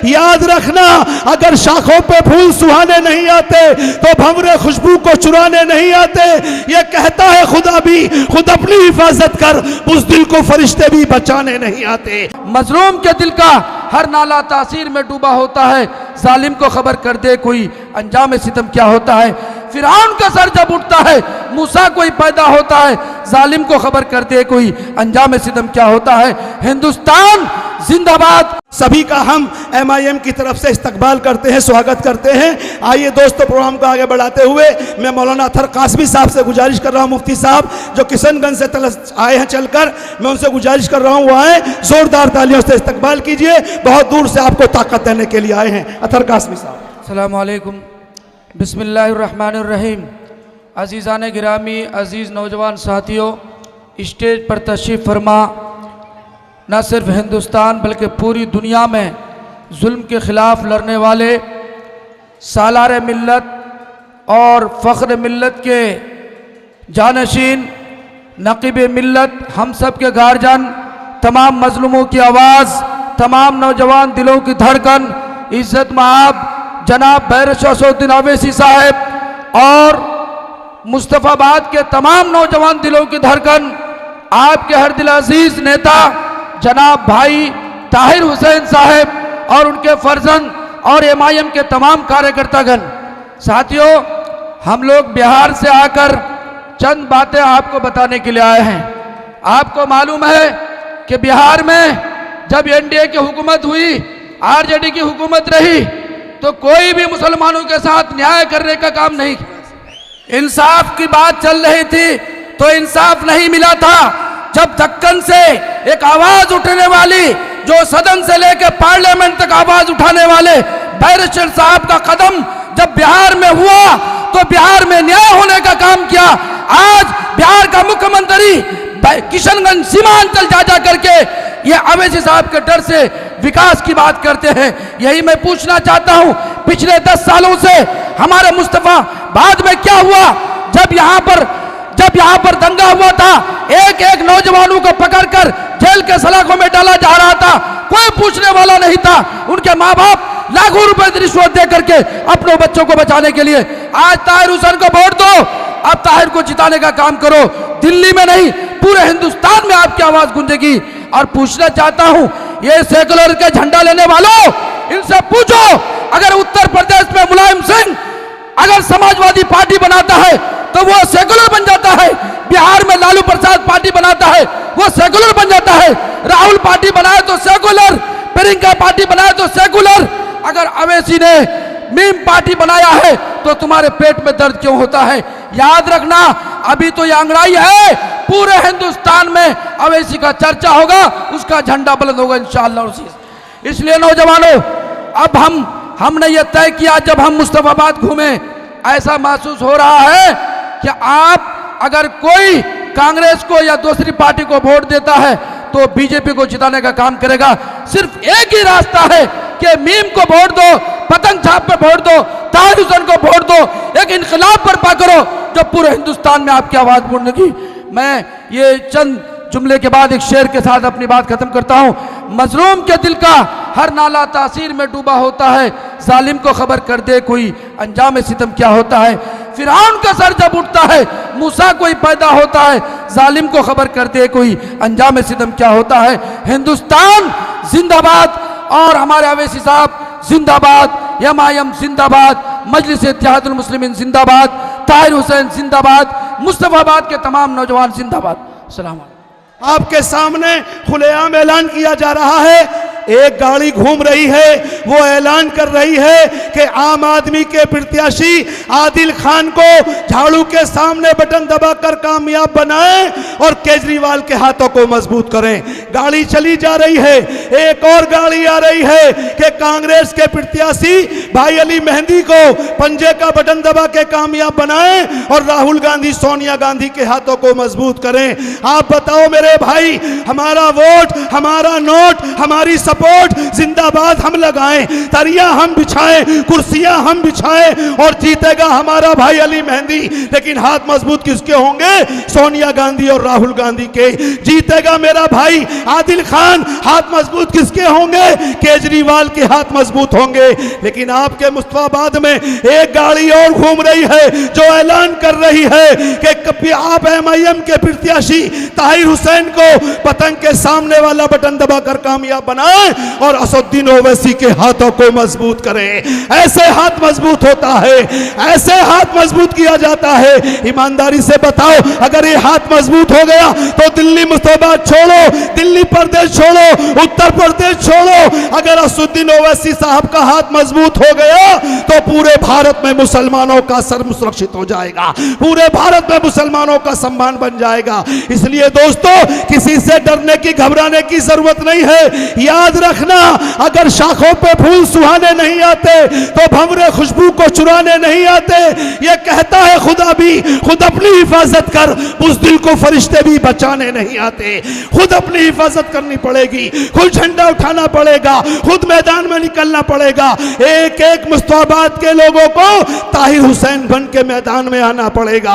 याद रखना, अगर शाखों पे फूल सुहाने नहीं आते तो भंवरे खुशबू को चुराने नहीं आते। ये कहता है खुदा भी, खुद अपनी हिफाजत कर, उस दिल को फरिश्ते भी बचाने नहीं आते। मजलूम के दिल का हर नाला तासीर में डूबा होता है, जालिम को खबर कर दे कोई अंजाम सितम क्या होता है। फिरौन का सर जब उठता है, मूसा कोई पैदा होता है, जालिम को खबर कर दे कोई अंजाम सितम क्या होता है। हिंदुस्तान जिंदाबाद। सभी का हम MIM की तरफ से इस्तकबाल करते हैं, स्वागत करते हैं। आइए दोस्तों, प्रोग्राम को आगे बढ़ाते हुए मैं मौलाना अतहर कासमी साहब से गुजारिश कर रहा हूं, मुफ्ती साहब जो किशनगंज से आए हैं चलकर, मैं उनसे गुजारिश कर रहा हूं वो आए, जोरदार तालियों से इस्तकबाल कीजिए, बहुत दूर से आपको ताकत देने के लिए आए हैं। अतहर कासमी साहब। अस्सलामु अलैकुम, बिस्मिल्लाहिर्रहमानिर्रहीम। अजीज़ान गिरामी, अजीज़ नौजवान साथियों, स्टेज पर तशरीफ़ फरमा। न सिर्फ हिंदुस्तान बल्कि पूरी दुनिया में जुल्म के ख़िलाफ़ लड़ने वाले सालार मिल्लत और फ़ख्र मिल्लत के जानशीन, नक़ीब मिल्लत, हम सब के गार्जियन, तमाम मज़लूमों की आवाज़, तमाम नौजवान दिलों की धड़कन, इज़्ज़त मआब जनाब बैरश असदुद्दीन अवैसी साहब और मुस्तफ़ाबाद के तमाम नौजवान दिलों की धड़कन, आपके हर दिल अजीज़ नेता जनाब भाई ताहिर हुसैन साहब और उनके फर्जंद और MIM के तमाम कार्यकर्तागण। साथियों, हम लोग बिहार से आकर चंद बातें आपको बताने के लिए आए हैं। आपको मालूम है कि बिहार में जब NDA की हुकूमत हुई, RJD की हुकूमत रही, तो कोई भी मुसलमानों के साथ न्याय करने का काम नहीं किया। इंसाफ की बात चल रही थी तो इंसाफ नहीं मिला था। जब दक्कन से एक आवाज उठने वाली, जो सदन से लेकर पार्लियामेंट तक आवाज उठाने वाले बैरिस्टर साहब का कदम जब बिहार में हुआ तो बिहार में न्याय होने का काम किया। आज बिहार का मुख्यमंत्री किशनगंज सीमांचल जा करके ये अवैसी साहब के डर से विकास की बात करते हैं। यही मैं पूछना चाहता हूं, पिछले 10 सालों से हमारे मुस्तफाबाद में क्या हुआ? जब यहाँ पर दंगा हुआ था, एक एक नौजवानों को पकड़कर जेल के सलाखों में डाला जा रहा था, कोई पूछने वाला नहीं था। उनके माँ बाप लाखों रुपए की रिश्वत दे करके अपने बच्चों को बचाने के लिए। आज ताहिर हुसैन को वोट दो, अब ताहिर को जिताने का काम करो। दिल्ली में नहीं, पूरे हिंदुस्तान में आपकी आवाज गूंजेगी। और पूछना चाहता हूं, ये सेकुलर के झंडा लेने वालों, इनसे पूछो, अगर उत्तर प्रदेश में मुलायम सिंह अगर समाजवादी पार्टी बनाता है तो वो सेकुलर बन जाता है। बिहार में लालू प्रसाद पार्टी बनाता है, वो सेकुलर बन जाता है। राहुल पार्टी बनाए तो सेकुलर, प्रियंका पार्टी बनाए तो सेकुलर। अगर अवैसी ने मीम पार्टी बनाया है तो तुम्हारे पेट में दर्द क्यों होता है? याद रखना, अभी तो ये अंगड़ाई है, पूरे हिंदुस्तान में अवैसी का चर्चा होगा, उसका झंडा बुलंद होगा इंशाअल्लाह। इसलिए नौजवानों, अब हमने ये तय किया, जब हम मुस्तफाबाद घूमे, ऐसा महसूस हो रहा है कि आप अगर कोई कांग्रेस को या दूसरी पार्टी को वोट देता है तो बीजेपी को जिताने का काम करेगा। सिर्फ एक ही रास्ता है कि मीम को वोट दो, पतंग छाप पे वोट दो, ताहिर हुसैन को वोट दो, एक इनकलाब बर्पा करो जो पूरे हिंदुस्तान में आपकी आवाज बोलेगी। मैं ये चंद जुमले के बाद एक शेर के साथ अपनी बात खत्म करता हूं। मजलूम के दिल का हर नाला तासीर में डूबा होता है, जालिम को खबर कर दे कोई अंजाम सितम क्या होता है। फिरौन का सर जब उठता है, मूसा कोई पैदा होता है, जालिम को खबर कर दे कोई अंजाम सितम क्या होता है। हिंदुस्तान जिंदाबाद और हमारे अवैसी साहब जिंदाबाद, MIM जिंदाबाद, मजलिस इत्तेहादुल मुस्लिमीन जिंदाबाद, ताहिर हुसैन जिंदाबाद, मुस्तफाबाद के तमाम नौजवान जिंदाबाद। सलाम। आपके सामने खुलेआम ऐलान किया जा रहा है, एक गाड़ी घूम रही है, वो ऐलान कर रही है कि आम आदमी के प्रत्याशी आदिल खान को झाड़ू के सामने बटन दबाकर कामयाब बनाएं और केजरीवाल के हाथों को मजबूत करें। गाड़ी चली जा रही है, एक और गाड़ी आ रही है कि कांग्रेस के प्रत्याशी भाई अली मेहंदी को पंजे का बटन दबा के कामयाब बनाएं और राहुल गांधी सोनिया गांधी के हाथों को मजबूत करें। आप बताओ मेरे भाई, हमारा वोट, हमारा नोट, हमारी सपोर्ट जिंदाबाद हम लगाएं, तरिया हम बिछाएं, कुर्सियां हम बिछाएं और जीतेगा हमारा भाई अली मेहंदी। लेकिन हाथ मजबूत किसके होंगे? सोनिया गांधी और राहुल गांधी के। जीतेगा मेरा भाई आदिल खान, हाथ मजबूत किसके होंगे? केजरीवाल के हाथ मजबूत होंगे। लेकिन आपके मुस्तफाबाद में एक गाड़ी और घूम रही है जो ऐलान कर रही है कि कभी आप एमआईएम के प्रत्याशी ताहिर हुसैन को पतंग के सामने वाला बटन दबाकर कामयाब बनाएं और असदुद्दीन ओवैसी के हाथों को मजबूत करें। ऐसे हाथ मजबूत होता है, ऐसे हाथ मजबूत किया जाता है। ईमानदारी से बताओ, अगर ये हाथ मजबूत हो गया तो दिल्ली मुस्तफाबाद छोड़ो, दिल्ली प्रदेश छोड़ो, उत्तर प्रदेश छोड़ो। अगर असदुद्दीन ओवैसी साहब का हाथ मजबूत हो गया तो पूरे भारत में मुसलमानों का सर सुरक्षित हो जाएगा, पूरे भारत में मुसलमानों का सम्मान बन जाएगा। इसलिए दोस्तों, किसी से डरने की घबराने की जरूरत नहीं है। याद रखना, अगर शाखों पे फूल सुहाने नहीं आते तो भंवरे खुशबू को चुराने नहीं आते। ये कहता है खुदा भी, खुद अपनी हिफाजत कर, बुज़दिल को फरिश्ते भी बचाने नहीं आते। खुद अपनी हिफाजत करनी पड़ेगी, खुद झंडा उठाना पड़ेगा, खुद मैदान में निकलना पड़ेगा। एक एक मुस्तफाबाद के लोगों को ताहिर हुसैन बन के मैदान में आना पड़ेगा।